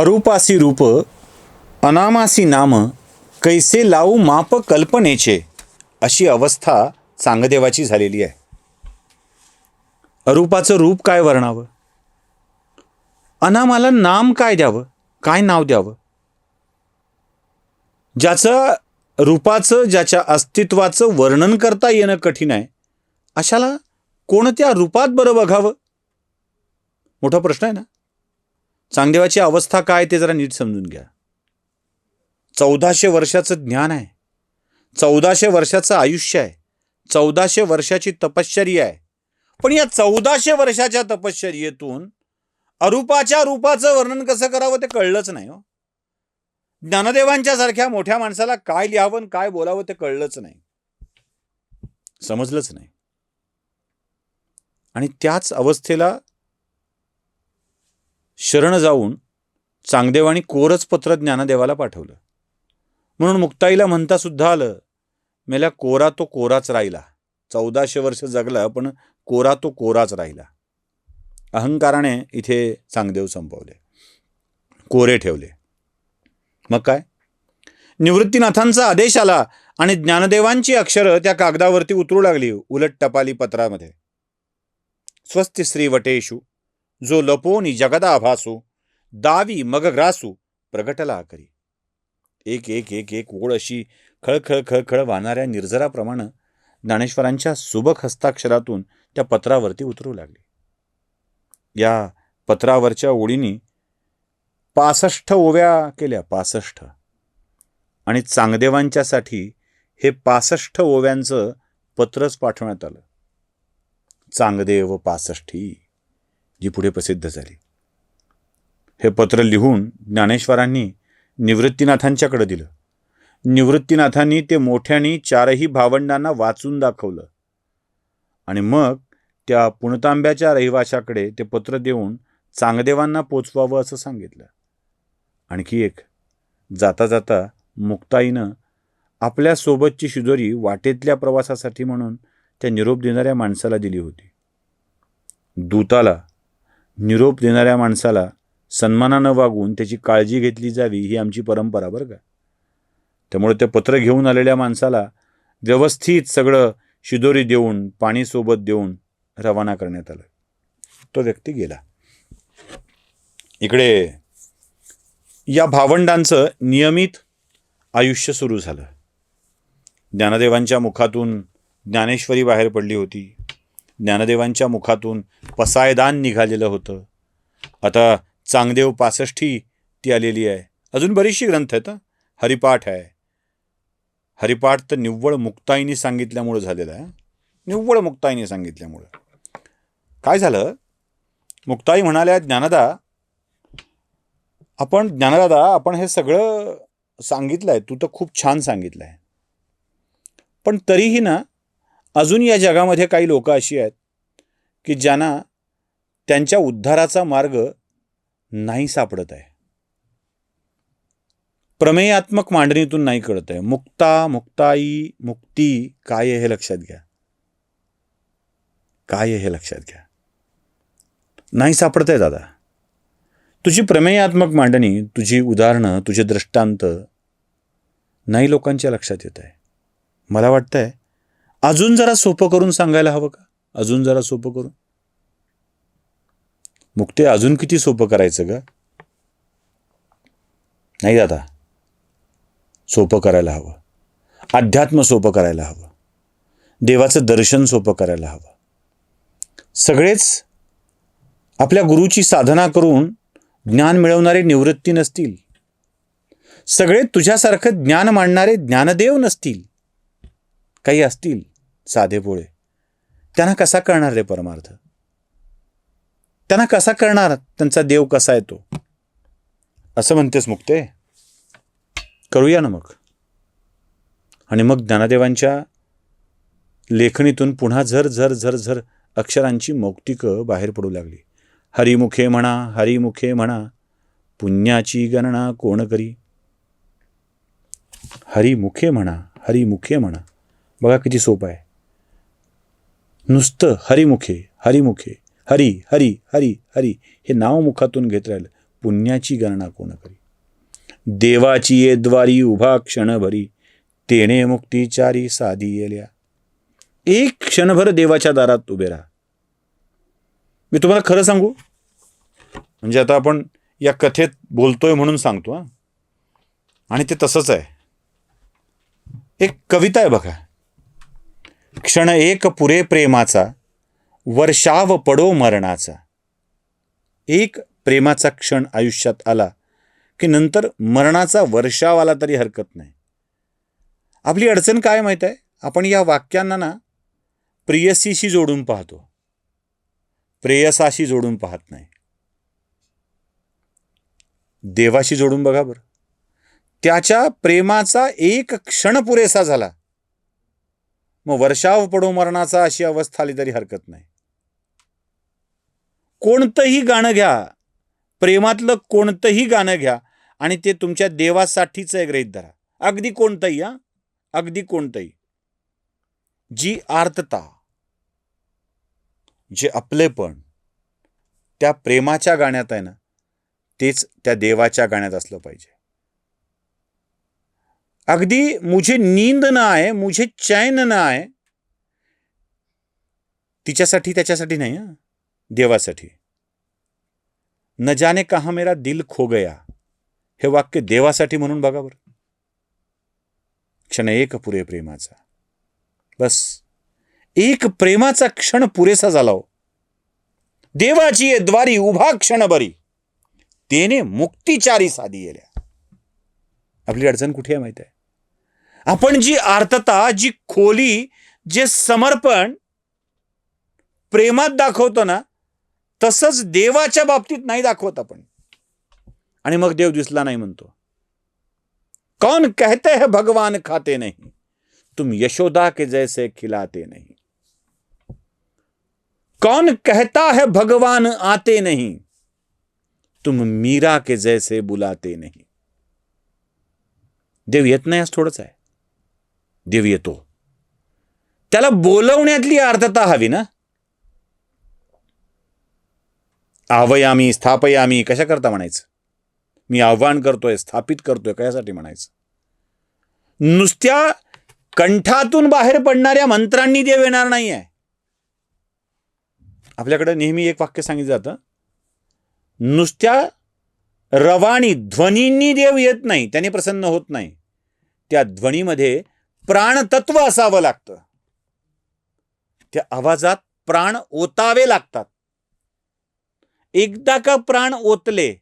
अरूपासी रूप अनामासी नाम कैसे लावू माप कल्पनेचे, अशी अवस्था चांगदेवाची झालेली आहे. अरूपाचं रूप काय वर्णावं, अनामाला नाम काय द्यावं, काय नाव द्यावं. ज्याचं रूपाचं, ज्याच्या अस्तित्वाचं वर्णन करता येणं कठीण आहे, अशाला कोणत्या रूपात बरं बघावं, मोठा प्रश्न आहे ना. चांगदेवाची अवस्था काय ते जरा नीट समजून घ्या. 1400 वर्षाचं ज्ञान आहे, 1400 वर्षाचं आयुष्य आहे, 1400 वर्षाची तपश्चर्या आहे. पण या 1400 वर्षाच्या तपश्चर्येतून अरूपाच्या रूपाचं वर्णन कसं करावं ते कळलंच नाही हो. ज्ञानदेवांच्या सारख्या मोठ्या माणसाला काय लिहावं काय बोलावं ते कळलंच नाही, समजलंच नाही. आणि त्याच अवस्थेला शरण जाऊन चांगदेवानी कोरच पत्र ज्ञानदेवाला पाठवलं. म्हणून मुक्ताईला म्हणता सुद्धा आलं, मेला कोरा तो कोराच राहिला. 1400 वर्ष जगला पण कोरा तो कोराच राहिला. अहंकाराने इथे चांगदेव संपवले, कोरे ठेवले. मग काय, निवृत्तीनाथांचा आदेश आला आणि ज्ञानदेवांची अक्षरं त्या कागदावरती उतरू लागली उलट टपाली पत्रामध्ये. स्वस्ति श्री वटेषु जो लपोनी जगदाभासू दावी मग ग्रासू प्रगटला करी. एक एक एक एक ओळ अशी खळखळ खळखळ वाहणाऱ्या निर्झराप्रमाणे ज्ञानेश्वरांच्या सुबक हस्ताक्षरातून त्या पत्रावरती उतरू लागली. या पत्रावरच्या ओळींनी 65 ओव्या केल्या, 65. आणि चांगदेवांच्यासाठी हे 65 ओव्यांचं पत्रच पाठवण्यात आलं. चांगदेव 65 जी पुढे प्रसिद्ध झाली. हे पत्र लिहून ज्ञानेश्वरांनी निवृत्तीनाथांच्याकडे दिलं. निवृत्तीनाथांनी ते मोठ्याने 4ही भावंडांना वाचून दाखवलं आणि मग त्या पुणतांब्याच्या रहिवाशाकडे ते पत्र देऊन चांगदेवांना पोचवावं असं सांगितलं. आणखी एक, जाता जाता मुक्ताईनं आपल्या सोबतची शिदोरी वाटेतल्या प्रवासासाठी म्हणून त्या निरोप देणाऱ्या माणसाला दिली होती. दूताला, निरोप देणाऱ्या माणसाला सन्मानानं वागून त्याची काळजी घेतली जावी ही आमची परंपरा बरं का. त्यामुळे ते पत्र घेऊन आलेल्या माणसाला व्यवस्थित सगळं शिदोरी देऊन, पाणी सोबत देऊन रवाना करण्यात आलं. तो व्यक्ती गेला. इकडे या भावंडांचं नियमित आयुष्य सुरू झालं. ज्ञानदेवांच्या मुखातून ज्ञानेश्वरी बाहेर पडली होती. ज्ञानदेवांच्या मुखातून पसायदान निघालेलं होतं. आता चांगदेव 65 ती आलेली आहे. अजून बरीचशी ग्रंथ आहेत. हरिपाठ आहे. हरिपाठ तर निव्वळ मुक्ताईनी सांगितल्यामुळं झालेलं आहे. निव्वळ मुक्ताईनी सांगितल्यामुळं काय झालं, मुक्ताई म्हणाल्या, ज्ञानदादा आपण हे सगळं सांगितलं आहे, तू तर खूप छान सांगितलं आहे, पण तरीही ना अजून या जगामध्ये काही लोक अशी आहेत की ज्यांना त्यांच्या उद्धाराचा मार्ग नाही सापडत आहे. प्रमेयात्मक मांडणीतून नाही कळत आहे. मुक्ताई मुक्ती काय आहे हे लक्षात घ्या. काय आहे हे लक्षात घ्या. नाही सापडत आहे दादा. तुझी प्रमेयात्मक मांडणी, तुझी उदाहरणं, तुझे दृष्टांत नाही लोकांच्या लक्षात येत आहे. मला वाटतंय अजून जरा सोपं करून सांगायला हवं का. अजून जरा सोपं करून. मुक्ते अजून किती सोपं करायचं ग. नाही दादा, सोपं करायला हवं. अध्यात्म सोपं करायला हवं. देवाचं दर्शन सोपं करायला हवं. सगळेच आपल्या गुरुची साधना करून ज्ञान मिळवणारे निवृत्ती नसतील. सगळे तुझ्यासारखं ज्ञान मांडणारे ज्ञानदेव नसतील. काही असतील साधे भोळे. त्यांना कसा कळणार रे परमार्थ. त्यांना कसा कळणार त्यांचा देव कसा आहे तो. असं म्हणतेस मुक्ते. करूया ना मग. आणि मग ज्ञानदेवांच्या लेखणीतून पुन्हा झर झर झर झर अक्षरांची मौक्तिकं बाहेर पडू लागली. हरिमुखे म्हणा, हरिमुखे म्हणा, पुण्याची गणना कोण करी. हरिमुखे म्हणा, हरिमुखे म्हणा. बघा किती सोपं आहे. नुसतं हरिमुखे, हरिमुखे, हरी हरी हरी हरी हे नाव मुखातून घेत राहिलं. पुण्याची गणना कोण करी. देवाची ये द्वारी उभा क्षणभरी, तेणे मुक्तीचारी साधी येल्या. एक क्षणभर देवाच्या दारात उभे राहा. मी तुम्हाला खरं सांगू, म्हणजे आता आपण या कथेत बोलतोय म्हणून सांगतो हा, आणि ते तसंच आहे. एक कविता आहे बघा. क्षण एक पुरे प्रेमाचा, वर्षाव पडो मरणाचा. एक प्रेमाचा क्षण आयुष्यात आला की नंतर मरणाचा वर्षाव आला तरी हरकत नाही. आपली अडचण काय माहीत आहे, आपण या वाक्यांना ना प्रेयसीशी जोडून पाहतो, प्रेयसाशी जोडून पाहत नाही. देवाशी जोडून बघा बरं. त्याच्या प्रेमाचा एक क्षण पुरेसा झाला, मग वर्षाव पडो मरणाचा अशी अवस्था आली तरी हरकत नाही. कोणतंही गाणं घ्या, प्रेमातलं कोणतंही गाणं घ्या आणि ते तुमच्या देवासाठीच आहे गृहीत धरा. अगदी कोणतंही, अगदी कोणतंही. जी आर्तता, जे आपलेपण त्या प्रेमाच्या गाण्यात आहे ना, तेच त्या देवाच्या गाण्यात असलं पाहिजे. अगदी मुझे नींद ना आए, मुझे चैन ना आए, तिच्यासाठी त्याच्यासाठी नाही, देवासाठी. न जाने कहा मेरा दिल खो गया, हे वाक्य देवासाठी म्हणून बघा बरं. क्षण एक पुरे प्रेमाचा, बस एक प्रेमाचा क्षण पुरेसा झाला हो. देवाची द्वारी उभा क्षण बरी, तेने मुक्तीचारी साधी येल्या. आपली अडचण कुठे आहे माहित आहे? आपण जी आर्तता, जी खोली, जे समर्पण प्रेमात दाखवतो ना, तसंच देवाच्या बाबतीत नाही दाखवत आपण. आणि मग देव दिसला नाही म्हणतो. कौन कहते हैं भगवान खाते नहीं, तुम यशोदा के जैसे खिलाते नहीं. कौन कहता है भगवान आते नहीं, तुम मीरा के जैसे बुलाते नहीं. देव येत नाही असं थोडंच आहे. देव येतो. त्याला बोलवण्यातली अर्थता हवी ना. आह्वयामी स्थापयामी कशा करता म्हणायचं? मी आव्हान करतोय, स्थापित करतोय, कशासाठी म्हणायचं? नुसत्या कंठातून बाहेर पडणाऱ्या मंत्रांनी देव येणार नाही आहे. आपल्याकडे नेहमी एक वाक्य सांगितलं जातं, नुसत्या रवानी ध्वनींनी देव येत नाही, त्याने प्रसन्न होत नाही. त्या ध्वनीमध्ये प्राणतत्व असावं लागतं. त्या आवाजात प्राण ओतावे लागतात. एकदा का प्राण ओतले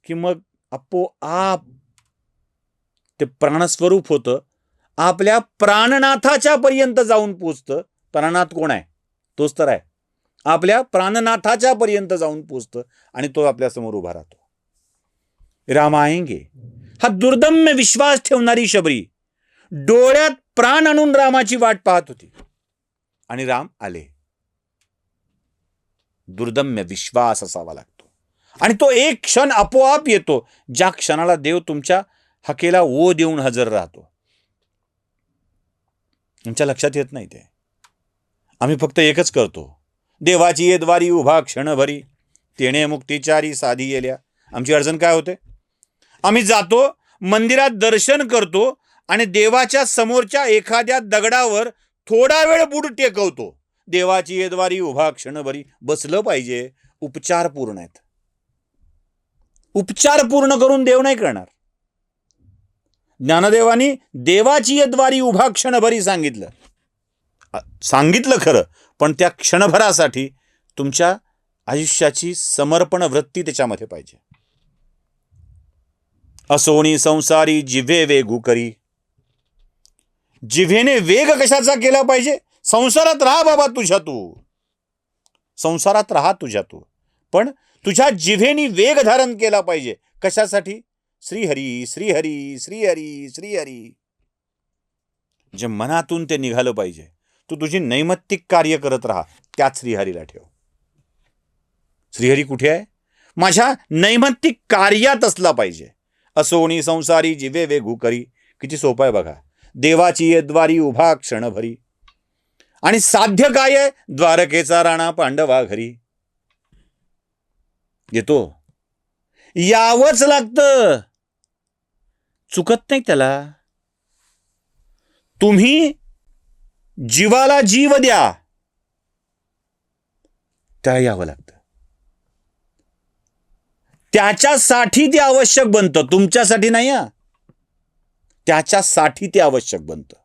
की मग आपोआप ते प्राणस्वरूप होतं, आपल्या प्राणनाथाच्या पर्यंत जाऊन पोचतं. प्राणनाथ कोण आहे? तोच तर आहे. आपल्या प्राणनाथाच्या पर्यंत जाऊन पोचतं आणि तो आपल्या समोर उभा राहतो. राम आएंगे, हा दुर्दम्य विश्वास ठेवणारी शबरी डोळ्यात प्राण आणून रामाची वाट पाहत होती आणि राम आले. दुर्दम्य विश्वास असावा लागतो आणि तो एक क्षण आपोआप येतो, ज्या क्षणाला देव तुमच्या हकेला ओ देऊन हजर राहतो. तुमच्या लक्षात येत नाही ते. आम्ही फक्त एकच करतो, देवाची ये द्वारी उभा क्षणभरी, तेणे मुक्तीचारी साधी येल्या. आमची अडचण काय होते? आम्ही जातो, मंदिरात दर्शन करतो आणि देवाच्या समोरच्या एखाद्या दगडावर थोडा वेळ बुड टेकवतो. देवाची ये द्वारी उभा क्षणभरी, बसलं पाहिजे. उपचार पूर्ण आहेत. उपचार पूर्ण करून देव नाही करणार. ज्ञानदेवानी देवाची ये द्वारी उभा क्षणभरी सांगितलं खरं, पण त्या क्षणभरासाठी तुमच्या आयुष्याची समर्पण वृत्ती त्याच्यामध्ये पाहिजे. असोनी संसारी जिव्हे वेगू करी. जिव्हेने वेग कशाचा केला पाहिजे? संसारात राहा बाबा तुझ्या तू, संसारात राहा तुझ्या तू, पण तुझ्या जिव्हेनी वेग धारण केला पाहिजे. कशासाठी? श्रीहरी श्रीहरी श्रीहरी श्रीहरी. जे मनातून ते निघालं पाहिजे. तू तुझी नैमित्तिक कार्य करत राहा, त्याच श्रीहरीला ठेव. श्रीहरी कुठे आहे? माझ्या नैमित्तिक कार्यात असला पाहिजे. असोणी संसारी जिवे वेगू करी. किती सोपं आहे बघा. देवाची ये द्वारी उभा क्षणभरी. आणि साध्य काय आहे? द्वारकेचा राणा पांडवा घरी. येतो. यावंच लागतं, चुकत नाही त्याला. तुम्ही जीवाला जीव द्या, त्या यावं लागतं. त्याच्यासाठी ते आवश्यक बनतं, तुमच्यासाठी नाही. त्याच्यासाठी ते आवश्यक बनतं.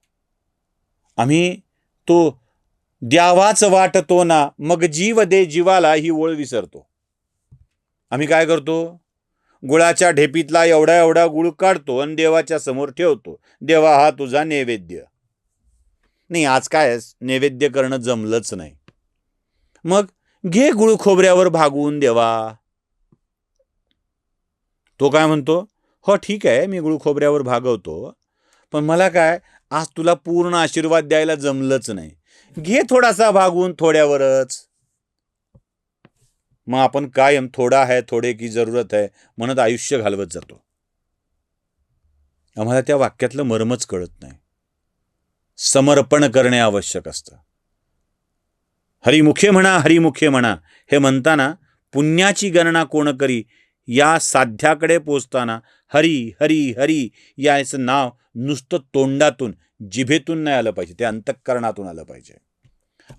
आम्ही तो द्यावाच वाटतो ना, मग जीव दे जीवाला ही ओळ विसरतो. आम्ही काय करतो, गुळाच्या ढेपीतला एवढा एवढा गुळ काढतो आणि देवाच्या समोर ठेवतो. देवा हा तुझा नैवेद्य. नाही, आज काय नैवेद्य करणं जमलंच नाही. मग घे गुळ खोबऱ्यावर भागवून देवा. तो काय म्हणतो, हो ठीक आहे, मी गुळ खोबऱ्यावर भागवतो, पण मला काय आज तुला पूर्ण आशीर्वाद द्यायला जमलंच नाही. घे थोडासा भागवून थोड्यावरच. मग आपण कायम थोडा है थोडे की जरूरत है म्हणत आयुष्य घालवत जातो. आम्हाला त्या वाक्यातलं मर्मच कळत नाही. समर्पण करणे आवश्यक असतं. हरिमुखे म्हणा, हरिमुखे म्हणा हे म्हणताना पुण्याची गणना कोण करी, या साध्याकडे पोचताना हरी हरी हरी याचं नाव नुसतं तोंडातून जिभेतून नाही आलं पाहिजे, ते अंतःकरणातून आलं पाहिजे.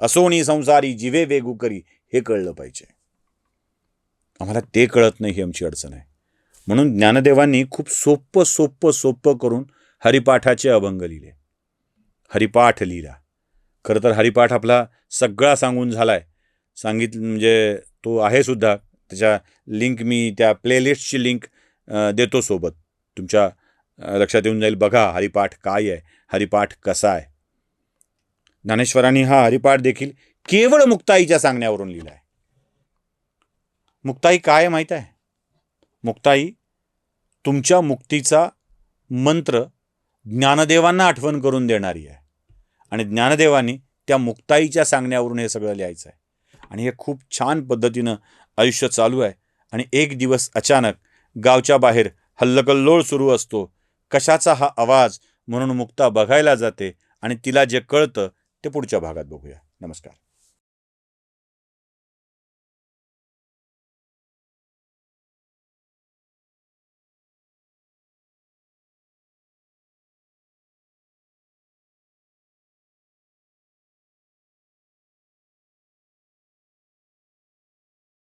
असोनी संसारी जिवे वेगू करी हे कळलं पाहिजे. आम्हाला ते कळत नाही, ही आमची अडचण आहे. म्हणून ज्ञानदेवांनी खूप सोपं करून हरिपाठाचे अभंग लिहिले, हरिपाठ लिहिला. खरं तर हरिपाठ आपला सगळा सांगून झालाय, सांगितलं म्हणजे तो आहे सुद्धा. त्याच्या लिंक मी त्या प्लेलिस्टची लिंक देतो सोबत, तुमच्या लक्षात येऊन जाईल. बघा हरिपाठ काय आहे, हरिपाठ कसा आहे. ज्ञानेश्वरांनी हा हरिपाठ देखील केवळ मुक्ताईच्या सांगण्यावरून लिहिला आहे. मुक्ताई काय माहीत आहे? मुक्ताई तुमच्या मुक्तीचा मंत्र ज्ञानदेवांना आठवण करून देणारी आहे. आणि ज्ञानदेवांनी त्या मुक्ताईच्या सांगण्यावरून हे सगळं लिहायचं आहे. आणि हे खूप छान पद्धतीनं आयुष्य चालू आहे. आणि एक दिवस अचानक गावच्या बाहेर हल्लकल्लोळ सुरू असतो. कशाचा हा आवाज म्हणून मुक्ता बघायला जाते आणि तिला जे कळतं ते पुढच्या भागात बघूया. नमस्कार.